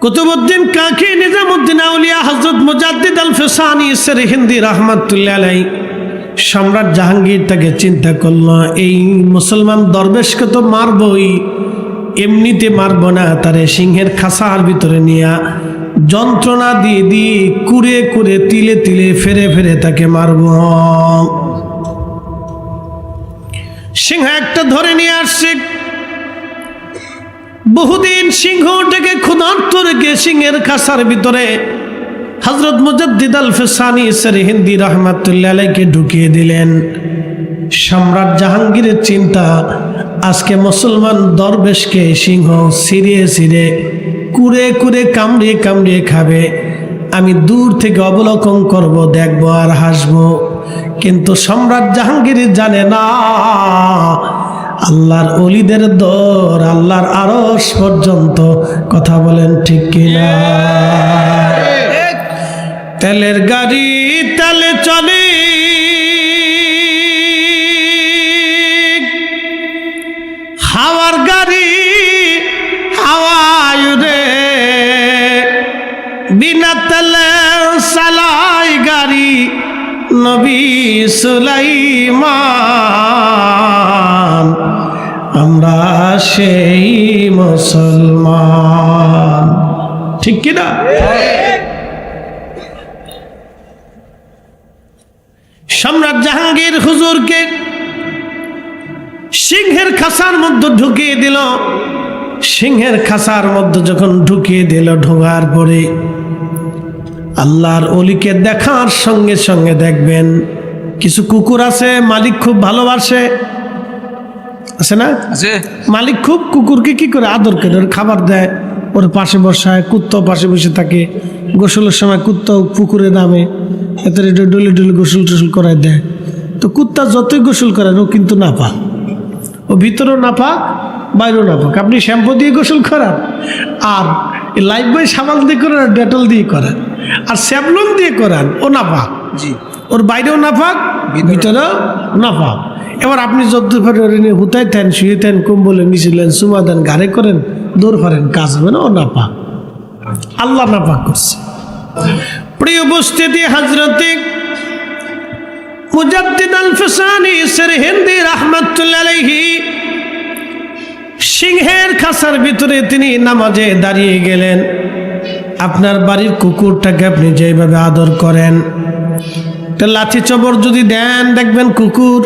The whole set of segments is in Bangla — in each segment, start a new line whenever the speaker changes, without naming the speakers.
কুতুবউদ্দিন কাকি নিজামুদ্দিন আউলিয়া হযরত মুজাদ্দিদ আল ফিসানি সরহিন্দি রাহমাতুল্লাহ আলাইহি সম্রাট জাহাঙ্গীর তাকে চিন্তা করল, এই মুসলমান দরবেশকে তো মারবই, এমনিতে মারব না, তারে সিংহের খাঁচার ভিতরে নিয়ে যন্ত্রণা দিয়ে দিয়ে কুরে কুরে তিলে তিলে ফেরে ফেরে তাকে মারব। সিংহ একটা ধরে নিয়ে আসছে। বহুদিন সিংহটাকে ক্ষুধার্ত রেখে সিংহের খাঁচার ভিতরে হযরত মুজাদ্দিদ আল ফিসানি সরহিন্দি রাহমাতুল্লাহ আলাইহিকে ঢুকিয়ে দিলেন। সম্রাট জাহাঙ্গীরের চিন্তা, আজকে মুসলমান দরবেশকে সিংহ ছিঁড়ে ছিঁড়ে কুরে কুরে কামড়িয়ে কামড়িয়ে খাবে। আমি দূর থেকে অবলোকন করব, দেখব আর হাসব। কিন্তু সম্রাট জাহাঙ্গীর জানে না আল্লাহর ওলিদের দর আল্লাহর আরশ পর্যন্ত। কথা বলেন ঠিক কিনা? তেলের গাড়ি তেলে চলে, হাওয়ার গাড়ি হাওয়ায় রে, বিনা তেলে চালাই গাড়ি নবী সুলাইমান। আমরা সেই মুসলমান, ঠিক কিনা? সম্রাট জাহাঙ্গীর হুজুরকে সিংহের খাঁচার মধ্যে ঢুকিয়ে দিল। সিংহের খাঁচার মধ্যে যখন ঢুকিয়ে দিল, ঢোকার পরে আল্লাহর ওলিকে দেখার সঙ্গে সঙ্গে দেখবেন কিছু কুকুর আছে মালিক খুব ভালোবাসে, আছে না? মালিক খুব কুকুরকে কি করে আদর করে, ওর খাবার দেয়, ওর পাশে বসায়, কুত্তাও পাশে বসে থাকে। গোসলের সময় কুত্তাও পুকুরে নামে, এতে ডলে ডলে গোসল টোসল করায় দেয়। তো কুত্তা যতই গোসল করেন ও কিন্তু না পাক, ও ভিতরেও না পাক বাইরেও না পাক। আপনি শ্যাম্পু দিয়ে গোসল করান, আর লাইফ বয় সাবান দিয়ে করান, আর ডেটল দিয়ে করান, আর স্যাভলন দিয়ে করান, ও না পাক। ওর বাইরেও না পাক, ভিতরেও না পাক। এবার আপনি যত পারেন হুতাই থান, শুয়ে থান, কম্বলে মিছিলেন, সুমা দেন, ঘাড়ে করেন, দৌড় পারেন, কাজ হবে না, ও না পাক। আল্লাহ না পাক করছে। প্রিয় উপস্থিতি, হযরতে মুজাদ্দিদ আল ফিসানি সরহিন্দি রাহমাতুল্লাহ আলাইহি সিংহের খাঁচার ভিতরে তিনি নামাজে দাঁড়িয়ে গেলেন। আপনার বাড়ির কুকুরটাকে আপনি যেভাবে আদর করেন, লাঠি চবর যদি দেন, দেখবেন কুকুর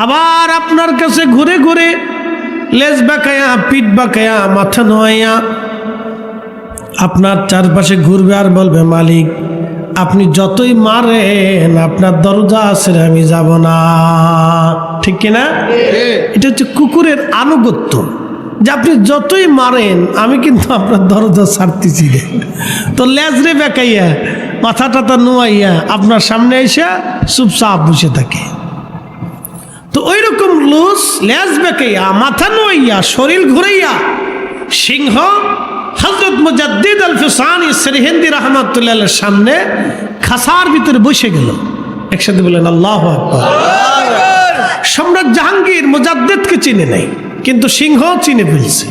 আবার আপনার কাছে ঘুরে ঘুরে লেজ বাঁকায়া, পিঠ বাঁকায়া, মাথা নোয়াইয়া আপনার চারপাশে ঘুরবে আর বলবে, মালিক আপনি যতই মারেন আপনার দরজা আছে, আমি যাব না। ঠিক কিনা? এটা হচ্ছে কুকুরের আনুগত্য, যে আপনি যতই মারেন আমি কিন্তু আপনার দরজা ছাড়তেছি না। তো লেজরে বেঁকাইয়া, মাথা টাথা নোয়াইয়া আপনার সামনে এসে চুপচাপ বসে থাকে। তো ওই রকম লুজ লেজ বেঁকাইয়া, মাথা নোয়াইয়া, শরীর ঘুরাইয়া সিংহ হযরত মুজাদ্দিদ আল ফিসানি সরহিন্দি রাহমাতুল্লাহ আলাইহির সামনে খাঁচার ভিতরে বসে গেল। একসাথে বলেন আল্লাহু আকবার। সম্রাট জাহাঙ্গীর মুজাদ্দিদকে চিনে নাই, কিন্তু সিংহ চিনে ফেলছে।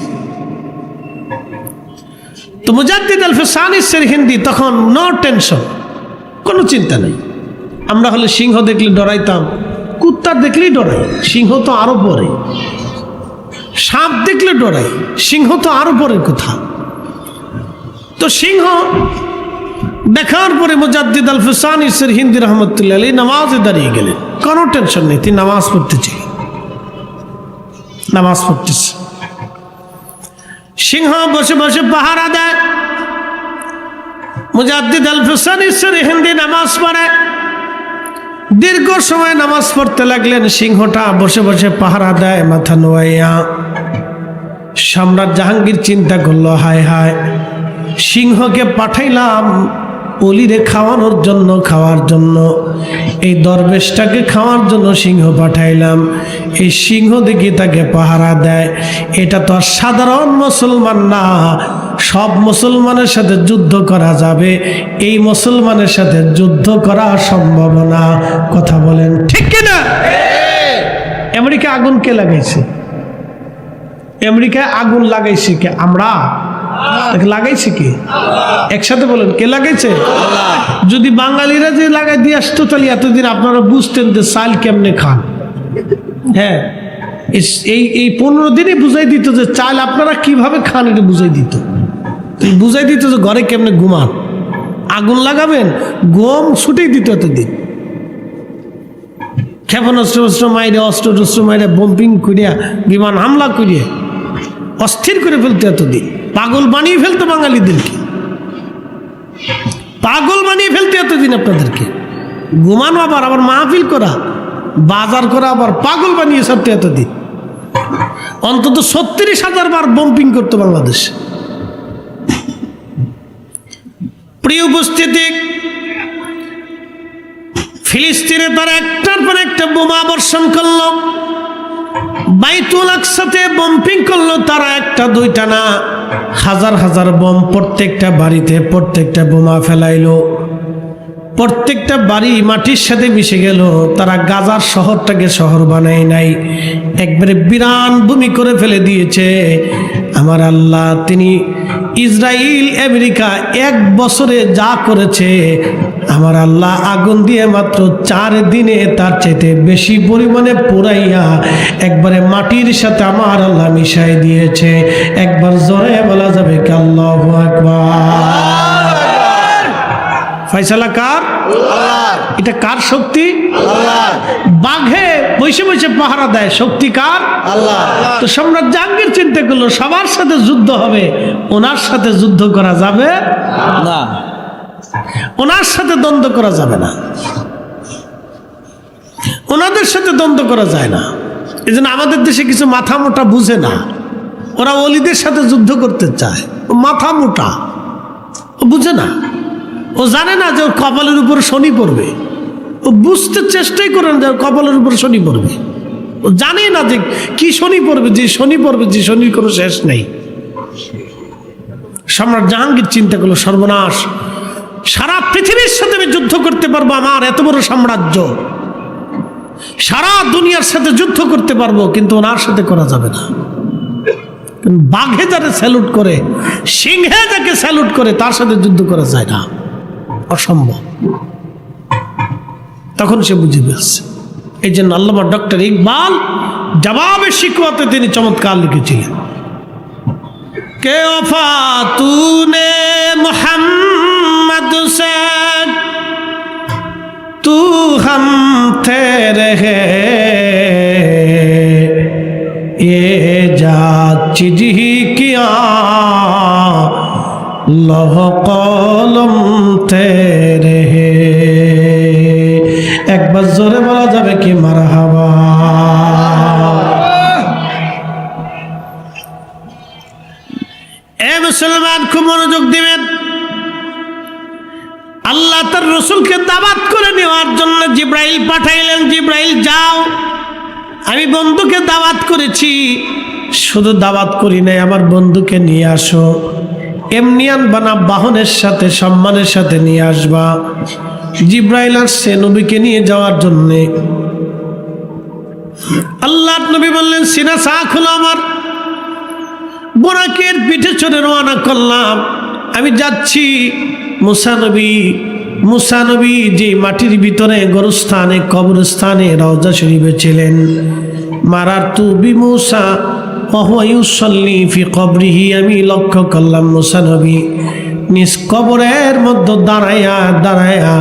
তো মুজাদ্দিদ আল ফিসানি সরহিন্দি তখন নো টেনশন, কোনো চিন্তা নেই। আমরা হলে সিংহ দেখলে ডরাইতাম, কুত্তা দেখলেই ডরাই, সিংহ তো আরো পরে। সাপ দেখলে ডরাই, সিংহ তো আরো পরের কথা। তো সিংহ দেখার পরে মুজাদ্দিদ আল ফিসানি সরহিন্দি রাহমাতুল্লাহ আলাইহি নামাজে দাঁড়িয়ে গেলেন। কোনো টেনশন নেই, তিনি নামাজ পড়তেছে, নামাজ পড়তেছে। সিংহ বসে বসে পাহারা দেয়, মুজাদ্দিদ আল ফিসানি সরহিন্দি নামাজ পড়ে। দীর্ঘ সময় নামাজ পড়তে লাগলেন। সিংহটা বসে বসে পাহারা দেয়, মাথা নোয়াইয়া। সম্রাট জাহাঙ্গীর চিন্তা করলো, হায় হায়, সিংহকে পাঠাইলাম অলিরে খাওয়ানোর জন্য, খাওয়ার জন্য, এই দরবেশটাকে খাওয়ার জন্য সিংহ পাঠাইলাম, এই সিংহ দেখি তাকে পাহারা দেয়। এটা তো আর সাধারণ মুসলমান না, সব মুসলমানের সাথে যুদ্ধ করা যাবে, এই মুসলমানের সাথে যুদ্ধ করা সম্ভব না। কথা বলেন ঠিক কিনা? আমেরিকা আগুন কে লাগাইছে? আমেরিকায় আগুন লাগাইছে কে? আমরা। লাগাইছে কি? একসাথে বলেন, কে লাগাইছে? যদি বাঙালিরা যে লাগাই দিয়ে আসতো তাহলে এতদিন আপনারা বুঝতেন যে চাল কেমনে খান। হ্যাঁ, এই 15 দিনে বুঝাই দিত যে চাল আপনারা কিভাবে খান, এটা বুঝাই দিত। বুঝাই দিত যে ঘরে কেমনে ঘুমান, আগুন লাগাবেন, গম ছুটেই দিত এতদিন। ক্ষেপণাস্ত্র মাইরে, অস্ত্র মাইরে, বম্পিং করিয়া, বিমান হামলা করিয়া অস্থির করে ফেলতো এতদিন। পাগল বানিয়ে ফেলতো বাঙালিদেরকে, পাগল বানিয়ে ফেলতো এতদিন আপনাদেরকে। ঘুমানো আবার মাহফিল করা, বাজার করা, আবার পাগল বানিয়ে ছাড়তো এতদিন। অন্তত 36,000 বার বম্পিং করতো বাংলাদেশ। প্রিয় উপস্থিতি, ফিলিস্তিনে তারা একটার পর একটা বোমা বর্ষণ করলো, বাইতুল আকসাতে বম্পিং করলো তারা, একটা দুইটা না, হাজার হাজার বোম প্রত্যেকটা বাড়িতে, প্রত্যেকটা বোমা ফেলাইলো, প্রত্যেকটা বাড়ি মাটির সাথে মিশে গেল। তারা গাজার শহরটাকে শহর বানায় নাই, একবারে বিরান ভূমি করে ফেলে দিয়েছে। আমার আল্লাহ, তিনি ইসরায়েল আমেরিকা 1 বছরে যা করেছে, আমার আল্লাহ আগুন দিয়ে মাত্র 4 দিনে তার চাইতে বেশি পরিমাণে পুরাইয়া একবারে মাটির সাথে আমার আল্লাহ মিশাই দিয়েছে। একবার জোরে বলা যাবে কি আল্লাহু আকবার? ফয়সালা কার? আল্লাহর। এটা কার শক্তি? আল্লাহর। বাঘে বসে বসে পাহারা দেয়, শক্তি কার? আল্লাহ। তো সম্রাট জাহাঙ্গীর চিন্তা করলো সবার সাথে যুদ্ধ হবে, ওনার সাথে যুদ্ধ করা যাবে না, ওনার সাথে দ্বন্দ্ব করা যাবে না, ওনাদের সাথে দ্বন্দ্ব করা যায় না। এই জন্য আমাদের দেশে কিছু মাথা মোটা বুঝে না, ওরা ওলিদের সাথে যুদ্ধ করতে চায়। মাথা মোটা, ও বুঝে না, ও জানে না যে ওর কপালের উপর শনি পড়বে। ও বুঝতে চেষ্টাই করেন যে ওর কপালের উপর শনি পড়বে। ও জানে না যে কি শনি পড়বে, যে শনি পড়বে, যে শনির কোনো শেষ নেই। সম্রাট জাহাঙ্গীর চিন্তা করলো সর্বনাশ, সারা পৃথিবীর সাথে আমি যুদ্ধ করতে পারবো, আমার এত বড় সাম্রাজ্য, সারা দুনিয়ার সাথে যুদ্ধ করতে পারবো, কিন্তু ওনার সাথে করা যাবে না। বাঘে যারা স্যালুট করে, সিংহে যাকে স্যালুট করে, তার সাথে যুদ্ধ করা যায় না, অসম্ভব। তখন সে বুঝে ফেলছে। এই জন্য আল্লামা ডক্টর ইকবাল জবাবে শিকওয়াতে তিনি চমৎকার লিখেছিলেন, কে ওফা তুনে মুহাম্মদ সে তু হম তেরে হে, ये जात चीज ही किया लौह कलम तेरे है। एक बार जोरे बोला जावे कि मरहबा। ए मुसलमान खूब मनोयोग दिबेन, আল্লাহ তার রসুলকে দাওয়াত করে নেওয়ার জন্য জিব্রাইল পাঠাইলেন। জিব্রাইল যাও, আমি বন্ধুকে দাওয়াত করেছি, শুধু দাওয়াত করি নাই, আমার বন্ধুকে নিয়ে আসো। এমনি আনবা না, বাহনের সাথে সম্মানের সাথে নিয়ে আসবা। জিব্রাইল আসছে নবীকে নিয়ে যাওয়ার জন্যে। আল্লাহর নবী বললেন, সিনা চা খোলো আমার। বোরাকের পিঠে চড়ে রওনা করলাম, আমি যাচ্ছি। মুসা নবী যে মাটির ভিতরে গোরস্থানে, কবরস্থানে, রওজা শরীফে ছিলেন, মারারতু বিমুসা ওয়া ইউসাল্লি ফি কবরিহি, আমি লক্ষ্য করলাম মুসা নবী নিজ কবরের মধ্যে দাঁড়ায়া দাঁড়ায়া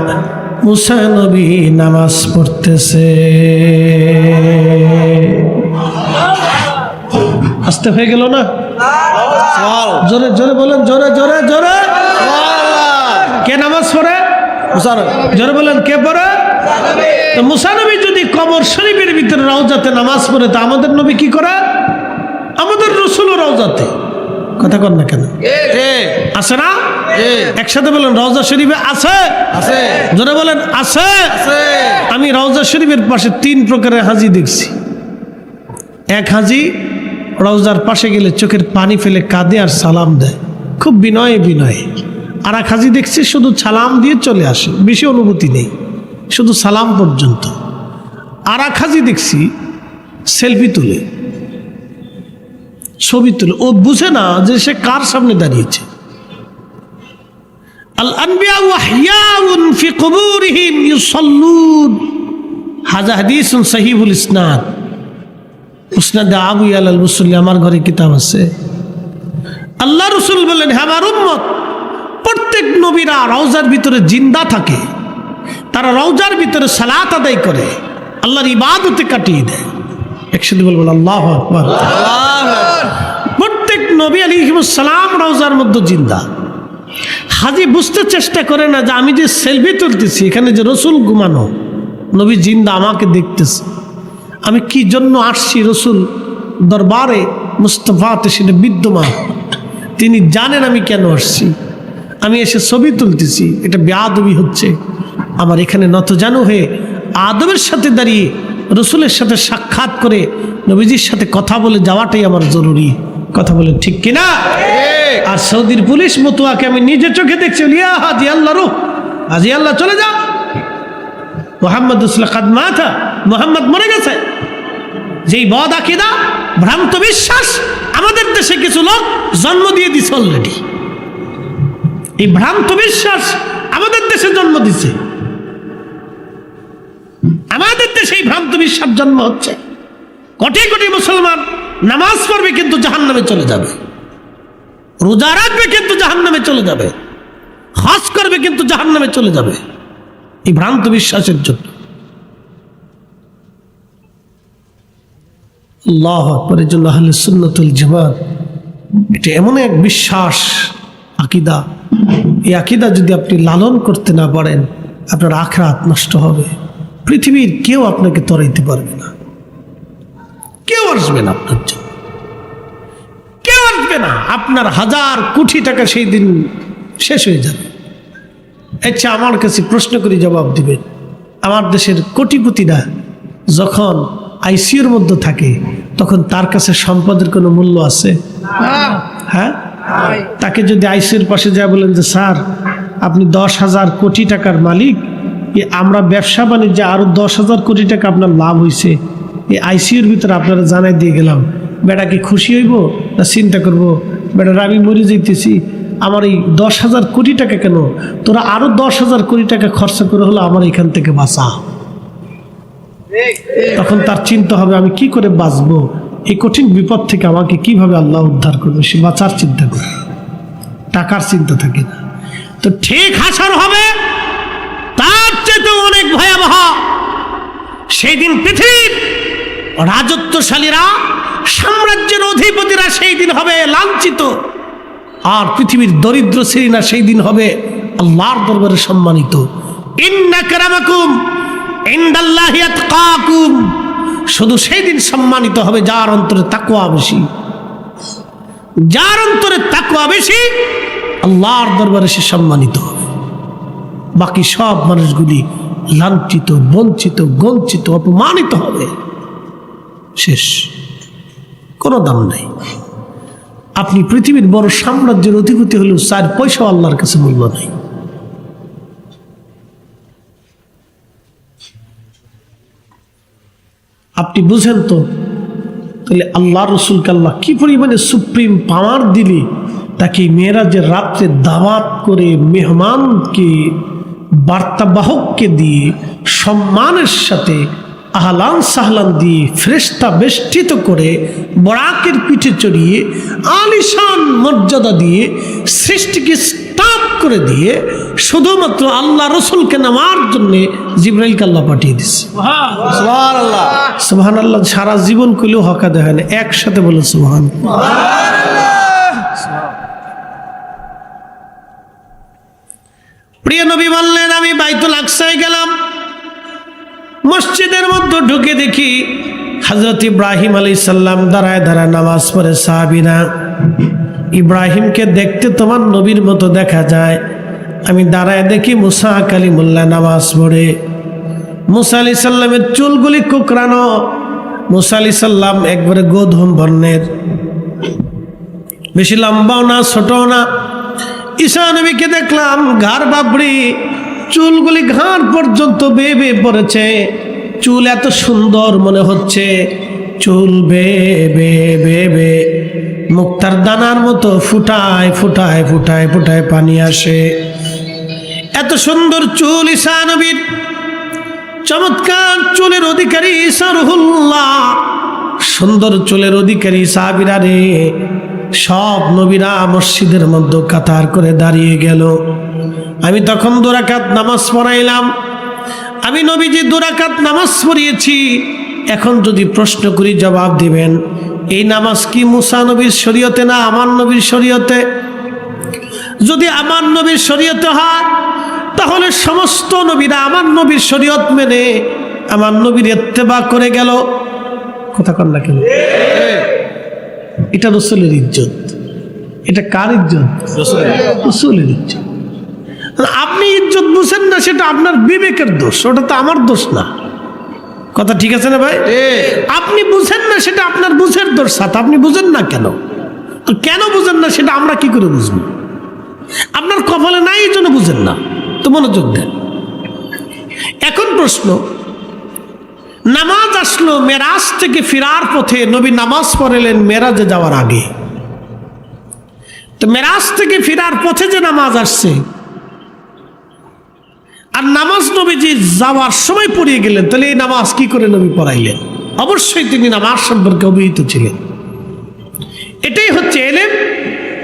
মুসা নবী নামাজ পড়তেছে। আস্তে হয়ে গেল না? জোরে জোরে বলেন, জোরে জোরে জোরে। কে নামাজ পড়ে? জোরে বলেন, কে পড়ে? মুসা নবী যদি কবর শরীফের ভিতরে রওজাতে নামাজ পড়ে, তা আমাদের নবী কি করে? আমাদের রাসূলও রওজাতে। কথা কন না কেন? আছে না? একসাথে বলেন, রওজা শরীফে আছে? আছে। জোরে বলেন, আছে? আছে। আমি রওজা শরীফের পাশে 3 প্রকারের হাজি দেখছি। এক হাজি রওজার পাশে গেলে চোখের পানি ফেলে কাঁদে আর সালাম দেয়, খুব বিনয়ে বিনয়ে। আর এক হাজি দেখছি শুধু সালাম দিয়ে চলে আসে, বেশি অনুভূতি নেই, শুধু সালাম পর্যন্ত। আর এক হাজি দেখছি সেলফি তুলে, ছবি তুলে, ও বুঝে না যে সে কার সামনে দাঁড়িয়েছে। আল আনবিয়া ওয়াহইয়াউন ফি কুবুরিহিম ইউসাল্লুন, হাযা হাদিসুন সহিহুল ইসনাদ, মুসনাদ আবু ইয়াল আল মুসল্লি, আমার ঘরে কিতাব আছে। আল্লাহ রাসূল বলেন, হে আমার উম্মত, প্রত্যেক নবীরা রওজার ভিতরে জিন্দা থাকে, তারা রওজার ভিতরে সালাত আদায় করে, আল্লাহর ইবাদতে কাটিয়ে দেয়। একসাথে বলবেন আল্লাহু আকবার। প্রত্যেক নবী আলাইহিস সালাম রওজার মধ্যে জিন্দা। হাজি বুঝতে চেষ্টা করে না যে আমি যে সেলফি তুলতেছি, এখানে যে রসুল ঘুমানো, নবী জিন্দা আমাকে দেখতেছে, আমি কি জন্য আসছি রসুল দরবারে মুস্তাফাতে সেটা বিদ্যমান, তিনি জানেন আমি কেন আসছি। আমি এসে ছবি তুলতেছি, এটা বেয়াদবি হচ্ছে। আমার এখানে নতজানু হয়ে আদবের সাথে দাঁড়িয়ে রসুলের সাথে সাক্ষাৎ করে নবীজির সাথে কথা বলে যাওয়াটাই আমার জরুরি। কথা বলে ঠিক কিনা? আর সৌদির পুলিশ মতুয়াকে আমি নিজের চোখে দেখছি, লিয়া হাজি আল্লাহ রুহ, হাজি আল্লাহ চলে যা, মোহাম্মদ কাদমাথা, মোহাম্মদ মরে গেছে। যেই বদ আকিদা, ভ্রান্ত বিশ্বাস আমাদের দেশে কিছু লোক জন্ম দিয়ে দিছে অলরেডি। এই ভ্রান্ত বিশ্বাস আমাদের দেশে জন্ম দিছে, আমাদের দেশে এই ভ্রান্ত বিশ্বাস জন্ম হচ্ছে। কোটি কোটি মুসলমান নামাজ পড়বে কিন্তু জাহান্নামে চলে যাবে, রোজা রাখবে কিন্তু জাহান্নামে চলে যাবে, হজ করবে কিন্তু জাহান্নামে চলে যাবে, এই ভ্রান্ত বিশ্বাসের জন্য। আল্লাহু আকবার। এর জন্য আহলে সুন্নাত ওয়াল জামাত এটা এমন এক বিশ্বাস, আকীদা, এই আকীদা যদি আপনি লালন করতে না পারেন, আপনার আখিরাত নষ্ট হবে। পৃথিবীর কেউ আপনাকে তরাইতে পারবে না, কেউ আসবে না আপনার জন্য, কেউ আসবে না। আপনার হাজার কোটি টাকা সেই দিন শেষ হয়ে যাবে। আচ্ছা, আমার কাছে প্রশ্ন করে জবাব দিবেন, আমার দেশের কোটিপতিরা যখন আইসিইউর মধ্যে থাকে তখন তার কাছে সম্পদের কোনো মূল্য আছে? হ্যাঁ, তাকে যদি আইসিইউর পাশে যা বলেন যে স্যার আপনি 10,000 কোটি টাকার মালিক, আমরা ব্যবসা বাণিজ্যে আরো 10,000 কোটি টাকা আপনার লাভ হয়েছে, এই আইসিইউর ভিতরে আপনারা জানাই দিয়ে গেলাম, বেটা কি খুশি হইব না চিন্তা করব, বেটার আমি মরে যাইতেছি, আমার এই 10,000 কোটি টাকা কেন, তোরা আরো 10,000 কোটি টাকা খরচা করে হলো আমার এখান থেকে বাঁচা। তখন তার চিন্তা হবে আমি কি করে বাঁচবো, এই কঠিন বিপদ থেকে আমাকে কিভাবে আল্লাহ উদ্ধার করবে, সে বাঁচার চিন্তা করে, টাকার চিন্তা থাকে না। তো ঠিক হাসর হবে তার চেয়ে অনেক ভয়াবহ। সেই দিন পৃথিবীর রাজত্বশালীরা, সাম্রাজ্যের অধিপতিরা সেই দিন হবে লাঞ্ছিত, আর পৃথিবীর দরিদ্র শ্রেণীরা সেই দিন হবে আল্লাহর দরবারে সম্মানিত। ইন্না কারামাকুম ইনদাল্লাহি আতকাকুম, শুধু সেই দিন সম্মানিত হবে যার অন্তরে তাকওয়া বেশি, যার অন্তরে তাকওয়া বেশি আল্লাহর দরবারে সে সম্মানিত হবে। বাকি সব মানুষগুলি লাঞ্ছিত, বঞ্চিত, গঞ্চিত, অপমানিত হবে, শেষ, কোনো দাম নাই। আপনি পৃথিবীর বড় সাম্রাজ্যের অধিপতি হলেও 4 পয়সা আল্লাহর কাছে মূল্য নাই। আপনি বুঝেন তো, তাহলে আল্লাহ রসুলকে আল্লাহ কি পরিমাণে সুপ্রিম পাওয়ার দিলে তাকে মেরাজের রাত্রে দাওয়াত করে মেহমানকে, বার্তাবাহককে দিয়ে সম্মানের সাথে আহলান সাহলান দিয়ে ফেরেশতা বেষ্টিত করে বরাকের পিঠে চড়িয়ে আলিশান মর্যাদা দিয়ে সৃষ্টিকে স্টাপ করে দিয়ে শুধুমাত্র আল্লাহ রসুলকে নামার জন্যে জিবরাইলকে আল্লাহ পাঠিয়ে দিচ্ছে। সুবহানাল্লাহ, সুবহানাল্লাহ। সারা জীবন কইলেও হকা দেয় না, একসাথে বলে সুবহানাল্লাহ। প্রিয় নবী বললেন, আমি বাইতুল আকসায় গেলাম, মসজিদের মধ্যে ঢুকে দেখি হযরত ইব্রাহিম আলাইহিস সালাম দাঁড়ায় দাঁড়ায় নামাজ পড়ে। সাহাবীরা, ইব্রাহিমকে দেখতে তোমার নবীর মতো দেখা যায়। আমি দাঁড়ায় দেখি মুসা কালিমুল্লাহ নামাজ পড়ে। মুসা আলাইহিস সালামের চুলগুলি কোকড়ানো, মুসা আলাইহিস সালাম একবারে গোধূম বর্ণের, বেশি লম্বাও না ছোটও না। ঈসা নবীকে দেখলাম ঘাড় বাবড়ি, চুলগুলি ঘাড় পর্যন্ত বেয়ে বেয়ে পড়েছে, চুল এত সুন্দর মনে হচ্ছে, চুল বেয়ে বেয়ে বেয়ে বেয়ে মুক্তার দানার মতো ফুটায় ফুটায় ফুটায় ফুটায় পানি আসে। এত সুন্দর চুল ঈসা নবীর, চমৎকার চুলের অধিকারী ঈসা রুহুল্লাহ, সুন্দর চুলের অধিকারী সাহাবীরা রে, সব নবীরা মসজিদের মধ্যে কাতার করে দাঁড়িয়ে গেল। আমি তখন 2 রাকাত নামাজ পড়াইলাম। আমি নবীজি 2 রাকাত নামাজ পড়িয়েছি। এখন যদি প্রশ্ন করি জবাব দিবেন, এই নামাজ কি মুসা নবীর শরীয়তে না আমার নবীর শরীয়তে? যদি আমার নবীর শরীয়তে হয় তাহলে সমস্ত নবীরা আমার নবীর শরীয়ত মেনে আমার নবীর ইত্তেবা করে গেল। কথা কন না কেন? এটা রাসূলের ইজ্জত। এটা কার ইজ্জত? রাসূলের ইজ্জত। আপনি ইজ্জত বুঝেন না, সেটা আপনার বিবেকের দোষ, ওটা তো আমার দোষ না। কথা ঠিক আছে না ভাই? আপনি বুঝেন না, সেটা আপনার বুঝের দোষ। সাথে আপনি বুঝেন না কেন? কেন বুঝেন না সেটা আমরা কি করে বুঝবো? আপনার কপালে নাই, এই জন্য বুঝেন না। তো মনোযোগ দেন। এখন প্রশ্ন, নামাজ আসলো মেরাজ থেকে ফিরার পথে, নবী নামাজ পড়লেন মেরাজে যাওয়ার আগে। তো মেরাজ থেকে ফিরার পথে যে নামাজ আসছে, আর নামাজ নবীজি যাওয়ার সময় পড়িয়ে গেলেন, তাহলে এই নামাজ কি করে নবী পড়াইলেন? অবশ্যই তিনি নামাজ সম্পর্কে অবহিত ছিলেন। এটাই হচ্ছে ইলম।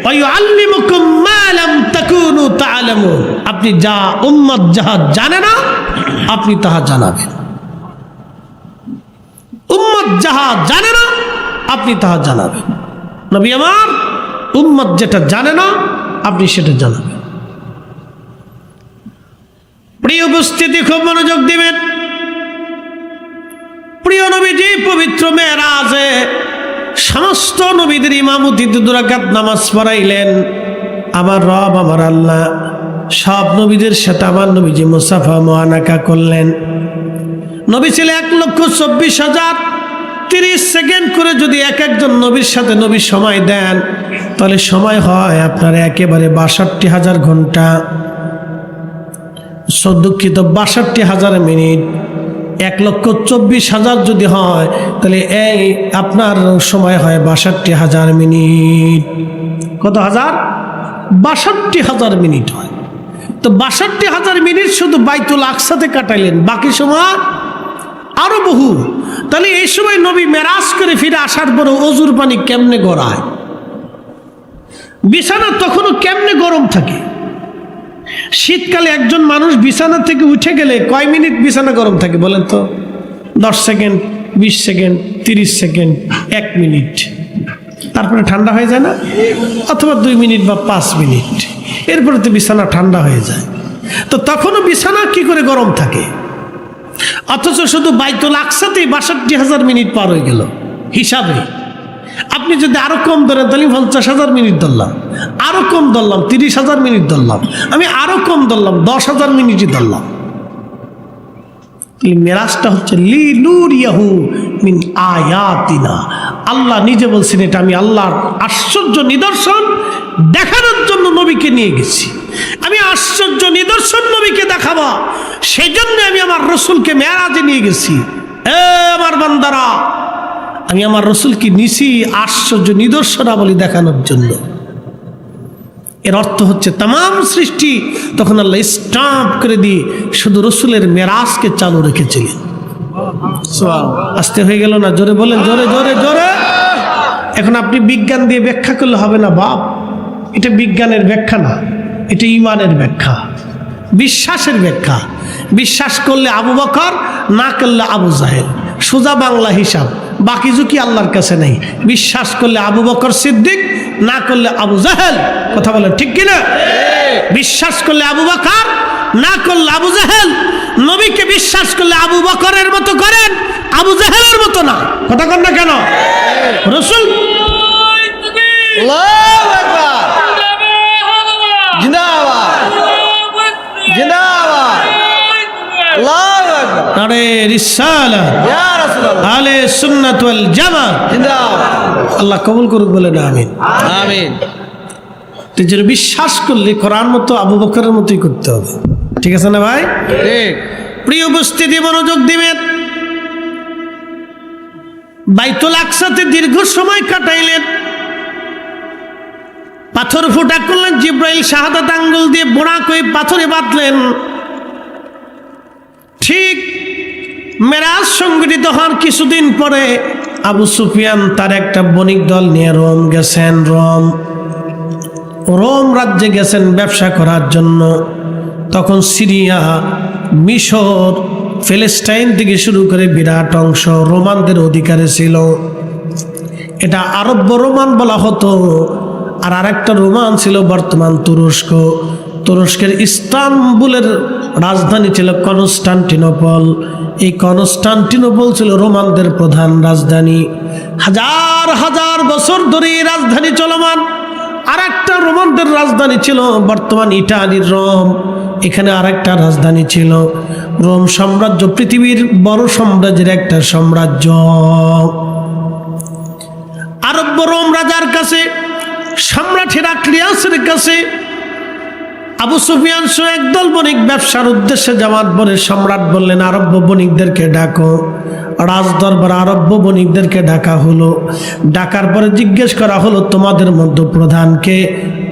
ওয়ায়ুআল্লিমুকুম মা লাম তাকুনু তা'লামুন। আপনি যা উম্মত যাহা জানে না আপনি তাহা জানাবেন। উম্মত যাহা জানে না আপনি তাহা জানাবেন। নবী আমার উম্মত যেটা জানে না আপনি সেটা জানাবেন। প্রিয় উপস্থিতি, খুব মনোযোগ দিবেন। প্রিয় নবীজি পবিত্র মেরাজে সমস্ত নবীদের ইমামতিতে 2 রাকাত নামাজ পড়াইলেন। আমার রব আমার আল্লাহ সব নবীদের সাথে আমার নবীজি মুসাফা মুআনাকা করলেন। নবী ছিল 1,24,000। 30 সেকেন্ড করে যদি একজন নবীর সাথে নবী সময় দেন, তাহলে সময় হয় আপনার একেবারে 62,000 ঘন্টা। দুঃখিত, 62,000 মিনিট। 1,24,000 যদি হয় তাহলে এই আপনার সময় হয় 62,000 মিনিট। কত হাজার? 62,000 মিনিট হয়। তো 62,000 মিনিট শুধু বাইতুল আকসাতে কাটাইলেন, বাকি সময় আরো বহু। তাহলে এই সময় নবী মেরাজ করে ফিরে আসার পরে অজুর পানি কেমনে গড়ায়? বিছানা তখনও কেমনে গরম থাকে? শীতকালে একজন মানুষ বিছানা থেকে উঠে গেলে কয় মিনিট বিছানা গরম থাকে বলেন তো? 10 সেকেন্ড, 20 সেকেন্ড, 30 সেকেন্ড, 1 মিনিট, তারপরে ঠান্ডা হয়ে যায় না? অথবা 2 মিনিট বা 5 মিনিট, এরপরে তো বিছানা ঠান্ডা হয়ে যায়। তো তখনও বিছানা কি করে গরম থাকে? অথচ শুধু বাইতুল আকসাতেই 62,000 মিনিট পার হয়ে গেল হিসাবে। আপনি যদি আরো কম ধরেন তাহলে 50,000 মিনিট ধরলাম, আরো কম ধরলাম 30,000 মিনিট ধরলাম, আমি আরো কম ধরলাম 10,000 মিনিটই ধরলাম। মেরাজটা হচ্ছে লিনুরিয়াহু মিন আয়াতিনা। আল্লাহ নিজে বলছেন এটা আমি আল্লাহর আশ্চর্য নিদর্শন দেখানোর জন্য নবীকে নিয়ে গেছি। আমি আশ্চর্য নিদর্শন নবীকে দেখাবো, সেই জন্য আমি আমার রসুলকে মেরাজে নিয়ে গেছি। আমার বান্দারা, আমি আমার রসুলকে নিছি আশ্চর্য নিদর্শনাবলী দেখানোর জন্য। এর অর্থ হচ্ছে তামাম সৃষ্টি তখন আল্লাহ স্টাম্প করে দিয়ে শুধু রসুলের মেরাজকে চালু রেখেছিলেন। আস্তে হয়ে গেল না? জোরে বলেন, জোরে জোরে জোরে। এখন আপনি বিজ্ঞান দিয়ে ব্যাখ্যা করলে হবে না বাপ। এটা বিজ্ঞানের ব্যাখ্যা না, এটা ঈমানের ব্যাখ্যা, বিশ্বাসের ব্যাখ্যা। বিশ্বাস করলে আবু বকর, না করলে আবু জাহেল। সোজা বাংলা হিসাব, বাকি ঝুঁকি আল্লাহর কাছে নেই। বিশ্বাস করলে আবু বকর সিদ্দিক, না করলে আবু জাহেল। কথা বলেন ঠিক কিনা? বিশ্বাস করলে আবু বকর, না করলে আবু জাহেল। নবীকে বিশ্বাস করলে আবু বকরের মতো করেন, আবু জাহেলের মতো না। কথা কন না কেন? রসুল আল্লাহ কবুল করুক, বলে না আমিন। আমিন। বিশ্বাস করলে কোরআন মতো আবু বকরের মতোই করতে হবে। ঠিক আছে না ভাই? প্রিয় উপস্থিতি, মনোযোগ দিবেন। বাইতুল আকসাতে দীর্ঘ সময় কাটাইলেন। পাথর ফুটা করলেন, জিব্রাইল শাহাদাত আঙ্গুল দিয়ে বোড়া করে পাথরে বাঁধলেন। ঠিক মেরাজ সংগঠিত হওয়ার কিছুদিন পরে আবু সুফিয়ান তার একটা বণিক দল নিয়ে রোম গেছেন। রোম রাজ্যে গেছেন ব্যবসা করার জন্য। তখন সিরিয়া, মিশর, ফিলিস্তিন থেকে শুরু করে বিরাট অংশ রোমানদের অধিকারে ছিল। এটা আরব্য রোমান বলা হতো। আর আরেকটা রোমান ছিল বর্তমান তুরস্ক। তুরস্কের ইস্তানবুলের রাজধানী ছিল কনস্টান্টিনোপল। এই কনস্টান্টিনোপল ছিল রোমানদের প্রধান রাজধানী। হাজার হাজার বছর ধরে এই রাজধানী চলমান। আর একটা রোমানদের রাজধানী ছিল বর্তমান ইটালির রোম। এখানে আরেকটা রাজধানী ছিল। রোম সাম্রাজ্য পৃথিবীর বড় সাম্রাজ্যের একটা সাম্রাজ্য। আরব্য রোম রাজার কাছে, সম্রাট হেরাক্লিয়াসের কাছে আবু সুফিয়ান সহ একদল বণিক ব্যবসার উদ্দেশ্যে যাওয়ার পরে সম্রাট বললেন, আরব্য বণিকদেরকে ডাকো। রাজদরবার আরব্য বণিকদেরকে ডাকা হলো। ডাকার পরে জিজ্ঞেস করা হলো, তোমাদের মধ্যে প্রধান কে?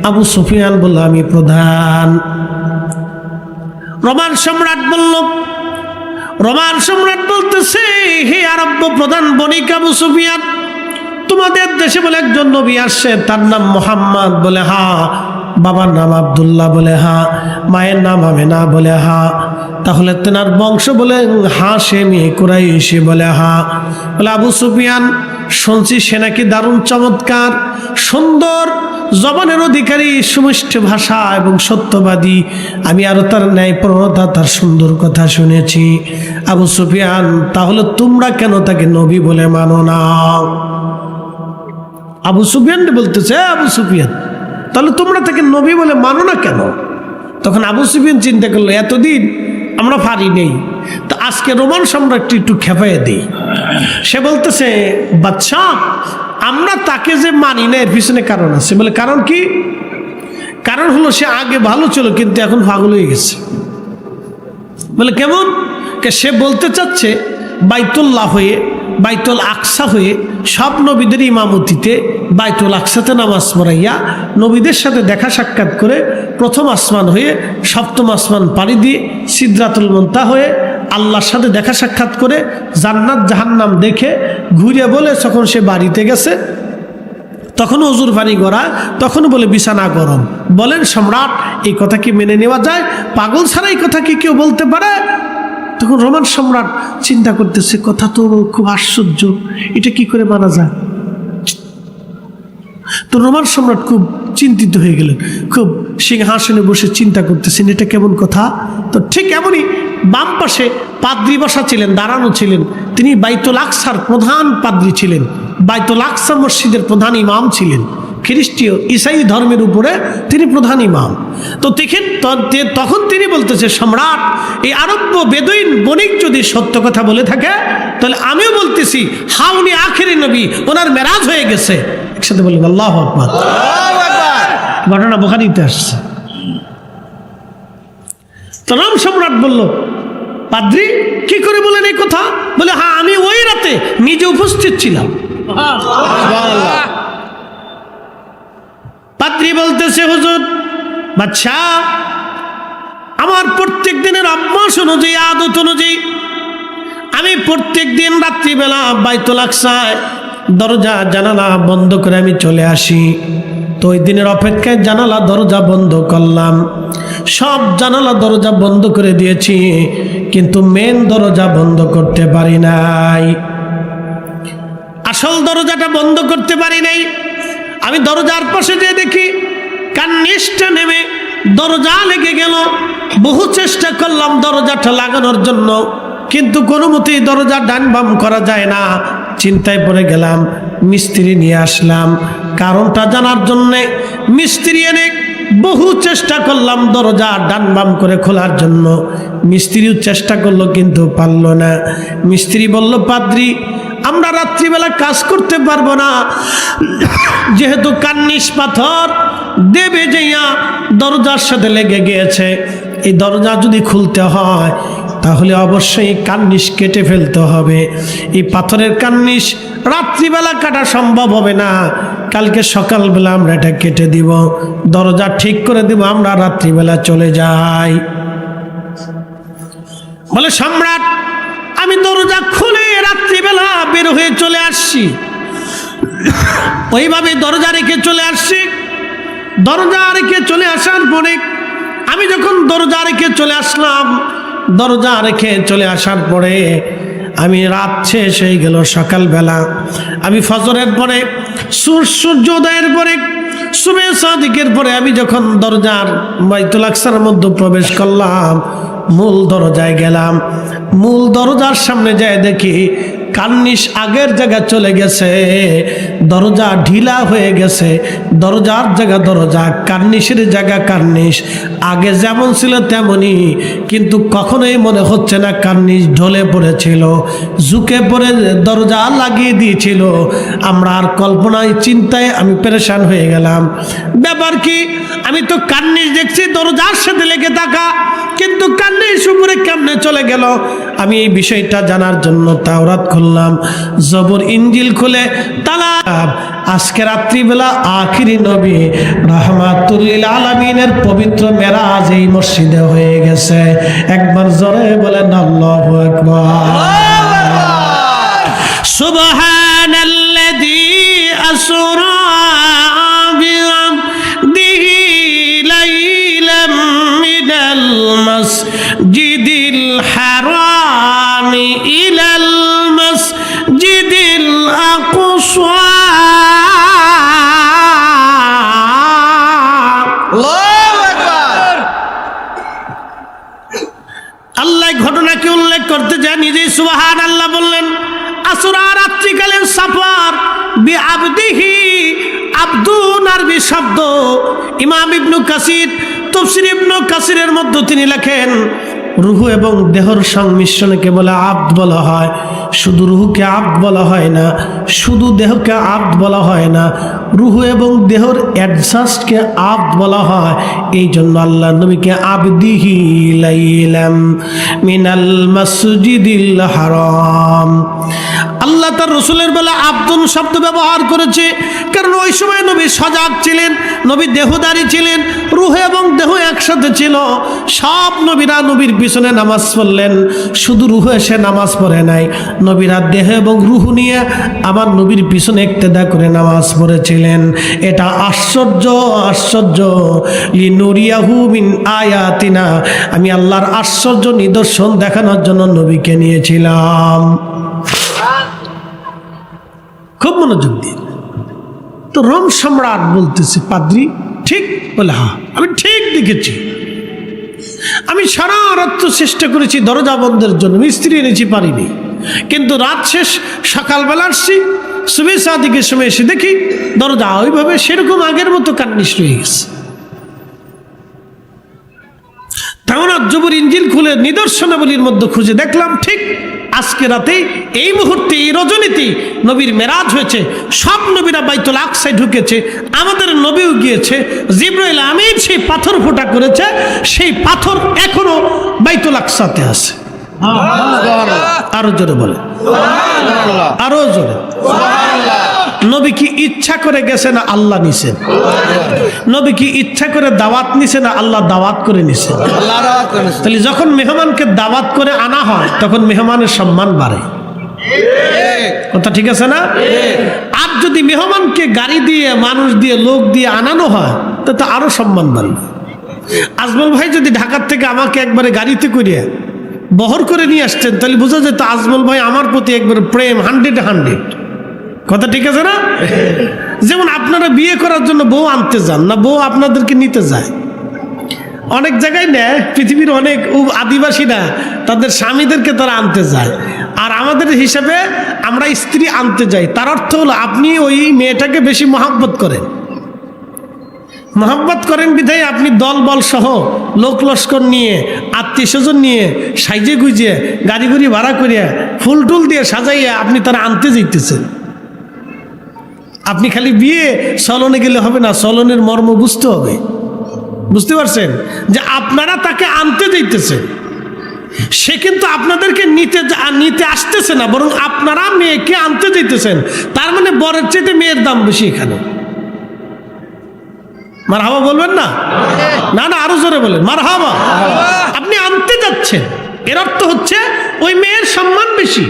আবু সুফিয়ান বলল, আমি প্রধান। রোমান সম্রাট বলতেছে, হে আরব্য প্রধান বণিক আবু সুফিয়ান, তোমাদের দেশে বলে একজন নবী আসছে, তার নাম মোহাম্মদ। বলে হা। বাবার নাম আব্দুল্লাহ? বলে হা। মায়ের নাম আমেনা? বলে হা। তাহলে তেনার বংশ? বলে হাশেমি কুরাইশি? বলে হা। বলে আবু সুফিয়ান, শুনছি সে নাকি দারুণ চমৎকার, সুন্দর জবানের অধিকারী, সুমিষ্ট ভাষা এবং সত্যবাদী। আমি আরো তার ন্যায় প্রণতা, তার সুন্দর কথা শুনেছি। আবু সুফিয়ান, তাহলে তোমরা কেন তাকে নবী বলে মানো না? আবু সুফিয়ান বলতেছে, আবু সুফিয়ান, তাহলে তোমরা তাকে নবী বলে মানো না কেন? তখন আবু সুফিয়ান চিন্তা করলো, এতদিন আমরা পারি নেই, তো আজকে রোমান সম্রাটটি একটু খেপাইয়ে দিই। সে বলতেছে, বাদশা, আমরা তাকে যে মানি না এর পিছনে কারণ আছে। বলে কারণ কি? কারণ হলো সে আগে ভালো ছিল, কিন্তু এখন পাগল হয়ে গেছে। বলে কেমন? সে বলতে চাচ্ছে বাইতুল্লাহ হয়ে, বাইতুল আকসা হয়ে, সব নবীদের ইমামতিতে বাইতুল আকসাতে নামাজ পড়াইয়া নবীদের সাথে দেখা সাক্ষাৎ করে প্রথম আসমান হয়ে সপ্তম আসমান পাড়ি দিয়ে সিদরাতুল মুনতাহা হয়ে আল্লাহর সাথে দেখা সাক্ষাৎ করে জান্নাত জাহান্নাম দেখে ঘুরে বলে যখন সে বাড়িতে গেছে তখন অজুর পানি গড়ায়, তখন বলে বিছানা গরম। বলেন সম্রাট, এই কথা কি মেনে নেওয়া যায়? পাগল ছাড়া এই কথা কি কেউ বলতে পারে? তখন রোমান সম্রাট চিন্তা করতেছে, কথা তো খুব আশ্চর্য, এটা কি করে মানা যায়? তো রোমান সম্রাট খুব চিন্তিত হয়ে গেলেন, খুব সিংহাসনে বসে চিন্তা করতেছেন, এটা কেমন কথা? তো ঠিক এমনই বাম পাশে পাদ্রী বসা ছিলেন, দাঁড়ানো ছিলেন। তিনি বাইতুল আকসার প্রধান পাদ্রী ছিলেন, বাইতুল আকসা মসজিদের প্রধান ইমাম ছিলেন। খ্রিস্টীয় ইসাই ধর্মের উপরে তিনি প্রধান ইমাম। তো দেখেন, তখন তিনি বলতেছে, সম্রাট, এই আরব্য বেদুইন বণিক যদি সত্য কথা বলে থাকে, তাহলে আমিও বলতেছি হা, উনি আখেরি নবী, ওনার মেরাজ হয়ে গেছে। একসাথে বললেন আল্লাহু আকবার। ঘটনা বুখারীতে আসছে। তো রোম সম্রাট বলল, পাদ্রী, কি করে বলেন এই কথা? বলে হ্যাঁ, আমি ওই রাতে নিজে উপস্থিত ছিলাম। পাদ্রী বলতেছে, হুজুর, বাদশাহ, আমার প্রত্যেক দিনের অভ্যাস অনুযায়ী, আদত অনুযায়ী আমি প্রত্যেক দিন রাত্রিবেলা বাইতুল আকসায় দরজা জানালা বন্ধ করে আমি চলে আসি। তো ওই দিনের অপেক্ষায় জানালা দরজা বন্ধ করলাম, সব জানালা দরজা বন্ধ করে দিয়েছি, কিন্তু মেন দরজা বন্ধ করতে পারি নাই। আসল দরজাটা বন্ধ করতে পারি নাই। আমি দরজার পাশে যেয়ে দেখি কার্নিশটা নেমে দরজা লেগে গেল। বহু চেষ্টা করলাম দরজাটা লাগানোর জন্য, কিন্তু কোনো মতেই দরজা ডান বাম করা যায় না। চিন্তায় পড়ে গেলাম, মিস্ত্রি নিয়ে আসলাম কারণটা জানার জন্যে। মিস্ত্রি এনে বহু চেষ্টা করলাম দরজা ডান বাম করে খোলার জন্য। মিস্ত্রিও চেষ্টা করলো, কিন্তু পারল না। মিস্ত্রি বলল, পাদ্রী, আমরা রাত্রিবেলা কাজ করতে পারবো না, যেহেতু কার্নিশ পাথর দেবে যাইয়া দরজার সাথে লেগে গিয়েছে। এই দরজা যদি খুলতে হয় তাহলে অবশ্যই কার্নিশ কেটে ফেলতে হবে। এই পাথরের কার্নিশ রাত্রিবেলা কাটা সম্ভব হবে না, কালকে সকালবেলা আমরা এটা কেটে দিব, দরজা ঠিক করে দিব, আমরা রাত্রিবেলা চলে যাই। বলে সম্রাট, আমি দরজা খুলে রাত্রিবেলা বের হয়ে চলে আসছি। ওইভাবে দরজা রেখে চলে আসছি। দরজা রেখে চলে আসার পরে আমি যখন দরজা রেখে চলে আসলাম, দরজা রেখে চলে আসার পরে আমি রাত শেষ হয়ে গেল, সকালবেলা আমি ফজরের পরে সূর্যোদয়ের পরে সুবে সাদিকের পরে আমি যখন দরজার বাইতুল আকসার মধ্যে প্রবেশ করলাম, মূল দরজায় গেলাম। মূল দরজার সামনে যায় দেখি কার্নিশ আগের জায়গা চলে গেছে, দরজা ঢিলা হয়ে গেছে। দরজার জায়গা দরজা, কার্নিশের জায়গা কার্নিশ, আগে যেমন ছিল তেমনই, কিন্তু কখনোই মনে হচ্ছে না কার্নিশ ঢলে পড়েছিল, ঝুঁকে পড়ে দরজা লাগিয়ে দিয়েছিল। আমরা আর কল্পনায় চিন্তায় আমি পেরেশান হয়ে গেলাম। ব্যাপার কি, আমি তো কার্নিশ দেখছি দরজার সাথে লেগে থাকা, কিন্তু কার্নিশ উপরে কেমনে চলে গেল? আমি এই বিষয়টা জানার জন্য তাওরাত খুললাম, জবর ইনজিল খুলে তালা আজকে রাত্রিবেলা আখিরি নবী রাহমাতুল লিল আলামিনের পবিত্র মেরাজ এই মসজিদে হয়ে গেছে। একবার জোরে বলেন আল্লাহু আকবার। সুবহানাল্লাযী আসরা বিআবদিহি লাইলাম মিনাল মাসজিদিল হারাম ইলাল মাসজিদিল আকসা। আল্লাহ ঘটনাকে উল্লেখ করতে যায়, নিজেই সুবহানাল্লাহ বললেন। আসরা রাত্রিকালীন সফর, বিআবদিহি, আব্দুন আরবি শব্দ। ইমাম ইবনু কাসির তাফসীর ইবনু কাসিরের মধ্যে তিনি লেখেন, রুহু এবং দেহর সংমিশ্রণকে বলে আব্দ বলা হয়। শুধু রুহুকে আব্দ বলা হয় না, শুধু দেহকে আব্দ বলা হয় না, রুহু এবং দেহর অ্যাডজাস্টকে আব্দ বলা হয়। এই জন্য আল্লাহ নবীকে আবদিহি লাইলাম মিনাল মাসজিদিল হারাম, আল্লাহ তার রসুলের বেলা আব্দুন শব্দ ব্যবহার করেছে, কারণ ওই সময় নবী সজাগ ছিলেন, নবী দেহদারি ছিলেন, রুহ এবং দেহ একসাথে ছিল। সব নবীরা নবীর পিছনে নামাজ পড়লেন, শুধু রুহ এসে নামাজ পড়ে নাই, নবীরা দেহ এবং রুহ নিয়ে আমার নবীর পিছনে ইক্তেদা করে নামাজ পড়েছিলেন। এটা আশ্চর্য, আশ্চর্য। লিনুরিয়াহু মিন আয়াতিনা, আমি আল্লাহর আশ্চর্য নিদর্শন দেখানোর জন্য নবীকে নিয়েছিলাম। খুব মনোযোগ দিয়ে। তো রোম সম্রাট বলতেছে, পাদ্রী ঠিক বলে, হ্যাঁ আমি ঠিক দেখেছি, আমি সারা রাত চেষ্টা করেছি দরজা বন্ধের জন্য, মিস্ত্রি এনেছি, পারিনি, কিন্তু রাত শেষ সকালবেলা আসছি, সুবে সাদিকের সময় এসে দেখি দরজা ওইভাবে সেরকম আগের মতো কার্নিশ রয়ে গেছে। তাওরাত জবুর ইনজিল খুলে নিদর্শনাবলীর মধ্যে খুঁজে দেখলাম, ঠিক আজকে রাতে এই মুহূর্তে এই রজনীতে নবীর মেরাজ হয়েছে। সব নবীরা বাইতুল আকসায় ঢুকেছে, আমাদের নবীও গিয়েছে। জিবরাইল আমিন সেই পাথর ফোঁটা করেছে, সেই পাথর এখনো বাইতুল আকসাতে আছে। আরো জোরে বলে, আরো জোরে। নবী কি ইচ্ছা করে গেছে না আল্লাহ নিছেন? নবী কি ইচ্ছা করে দাওয়াত নিছে না আল্লাহ দাওয়াত করে নিছেন? তাহলে যখন মেহমানকে দাওয়াত করে আনা হয় তখন মেহমানের সম্মান বাড়ে। কথা ঠিক আছে না? আর যদি মেহমানকে গাড়ি দিয়ে, মানুষ দিয়ে, লোক দিয়ে আনানো হয় তো আরো সম্মান বাড়বে। আজমল ভাই যদি ঢাকার থেকে আমাকে একবারে গাড়িতে করিয়া বহর করে নিয়ে আসছেন, তাহলে বোঝা যেত আজমল ভাই আমার প্রতি একবারে প্রেম 100-100। কথা ঠিক আছে না? যেমন আপনারা বিয়ে করার জন্য বউ আনতে যান না, বউ আপনাদেরকে নিতে যায়। অনেক জায়গায় নেয়, পৃথিবীর অনেক আদিবাসীরা তাদের স্বামীদেরকে তারা আনতে যায়, আর আমাদের হিসাবে আমরা স্ত্রী আনতে যাই। তার অর্থ হলো আপনি ওই মেয়েটাকে বেশি মহব্বত করেন, মহব্বত করেন বিধায় আপনি দল বল সহ লোক লস্কর নিয়ে, আত্মীয় স্বজন নিয়ে, সাইজে গুজিয়ে, গাড়ি গুড়ি ভাড়া করিয়া, ফুল টুল দিয়ে সাজাইয়া আপনি তারা আনতে যাইতেছেন। আপনি খালি বিয়ে চলনে গেলে হবে না, চলনের মর্ম বুঝতে হবে। বুঝতে পারছেন যে আপনারা তাকে আনতে যাইতেছেন, সে কিন্তু আপনাদেরকে নিতে আসতেছে না, বরং আপনারা মেয়েকে আনতে যাইতেছেন। তার মানে বরের চাইতে মেয়ের দাম বেশি এখানে। মারহাবা বলবেন না? না না, আরো জোরে বলেন মারহাবা। আপনি আনতে যাচ্ছেন, এর অর্থ হচ্ছে ওই মেয়ের সম্মান বেশি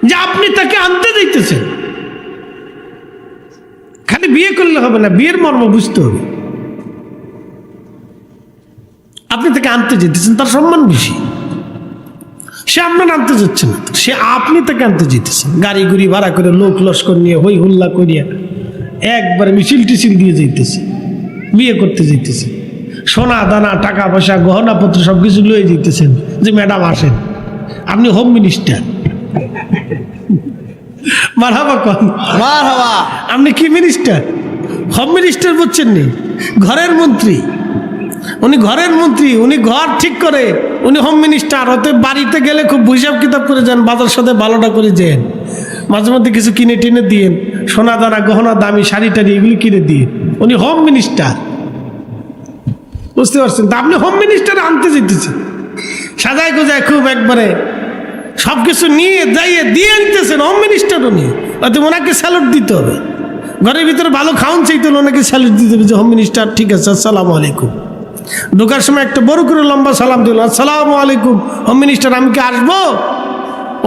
যে আপনি তাকে আনতে দিতেছেন। খালি বিয়ে করলে হবে না, বিয়ের মর্ম বুঝতে হবে। আপনি তাকে আনতে যেতেছেন, তার সম্মান বেশি। সে আপনার আনতে যাচ্ছে না, সে আপনি তাকে আনতে যেতেছেন। গাড়ি গুড়ি ভাড়া করে, লোক লস্কর নিয়ে, হই হুল্লা করিয়া একবারে মিছিল টিছিল দিয়ে যাইতেছে, বিয়ে করতে যাইতেছে। সোনা দানা, টাকা পয়সা, গহনাপত্র সবকিছু লয়ে যেতেছেন যে ম্যাডাম আসেন, আপনি হোম মিনিস্টার। মারহাবা কোন?
মারহাবা।
আপনি কি মিনিস্টার? হোম মিনিস্টার বুঝছেন নি? ঘরের মন্ত্রী। উনি ঘরের মন্ত্রী, উনি ঘর ঠিক করে, উনি হোম মিনিস্টার। হতে বাড়িতে গেলে খুব হিসাব কিতাব করে যান, বাজার সাথে ভালোটা করে যান, মাঝে মধ্যে কিছু কিনে টিনে দিয়ে, সোনা দানা গহনা দামি শাড়ি টাড়ি এগুলি কিনে দিয়ে। উনি হোম মিনিস্টার, বুঝতে পারছেন? তা আপনি হোম মিনিস্টার আনতে যেতেছেন, সাজায় গোজায় খুব একবারে সবকিছু নিয়ে যাইয়ে দিয়ে আনতেছেন। হোম মিনিস্টার উনি, হয়তো ওনাকে স্যালুট দিতে হবে। ঘরের ভিতরে ভালো খাওয়ান চাইতে হলে ওনাকে স্যালুট দিতে হবে যে হোম মিনিস্টার, ঠিক আছে, আসসালামু আলাইকুম। ঢোকার সময় একটা বড় করে লম্বা সালাম দিল, আসসালামু আলাইকুম হোম মিনিস্টার, আমি কি আসবো?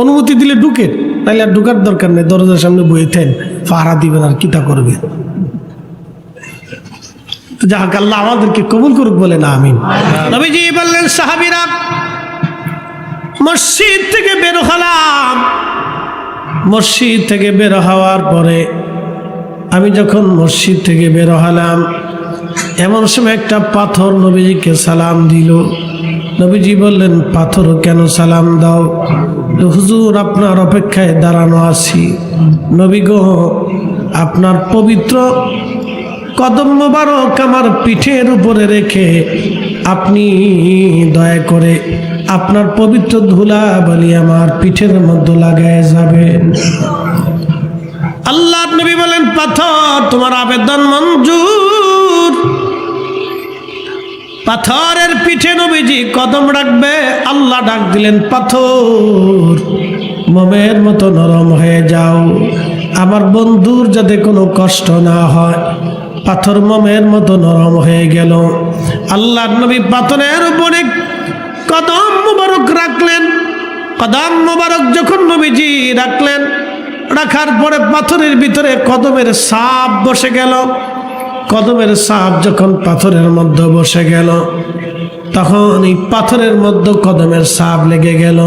অনুমতি দিলে ঢুকেন, তাহলে আর ঢুকার দরকার নেই, দরজার সামনে বয়ে থাকেন, পাহারা দিবেন আর কিতা করবে। তো যাক, আল্লাহ আমাদেরকে কবুল করুক বলে না আমিন। নবীজি বললেন, সাহাবীরা মসজিদ থেকে বের হলাম। মসজিদ থেকে বের হওয়ার পরে আমি যখন মসজিদ থেকে বের হলাম, এমন সময় একটা পাথর নবীজিকে সালাম দিল। নবীজি বললেন, পাথর কেন সালাম দাও? হুজুর, আপনার অপেক্ষায় দাঁড়ানো আছি। নবী গো, আপনার পবিত্র কদম মোবারক আমার পিঠের উপরে রেখে আপনি দয়া করে আপনার পবিত্র ধুলাবালি আমার পিঠের মধ্যে লাগায় যাবেন। আল্লাহর নবী বলেন, পাথর, তোমার আবেদন মঞ্জুর। পাথরের পিঠে নবীজি কদম রাখবে। আল্লাহ ডাক দিলেন, পাথর মোমের মতো নরম হয়ে যাও, আমার বন্ধুর যাতে কোনো কষ্ট না হয়। পাথর মোমের মতো নরম হয়ে গেল। আল্লাহর নবী পাথরের উপরে কদম মোবারক রাখলেন। কদম মোবারক যখন নবীজি রাখলেন, রাখার পরে পাথরের ভিতরে কদমের সাপ বসে গেল। কদমের সাপ যখন পাথরের মধ্যে বসে গেল, তখন এই পাথরের মধ্যে কদমের সাপ লেগে গেল।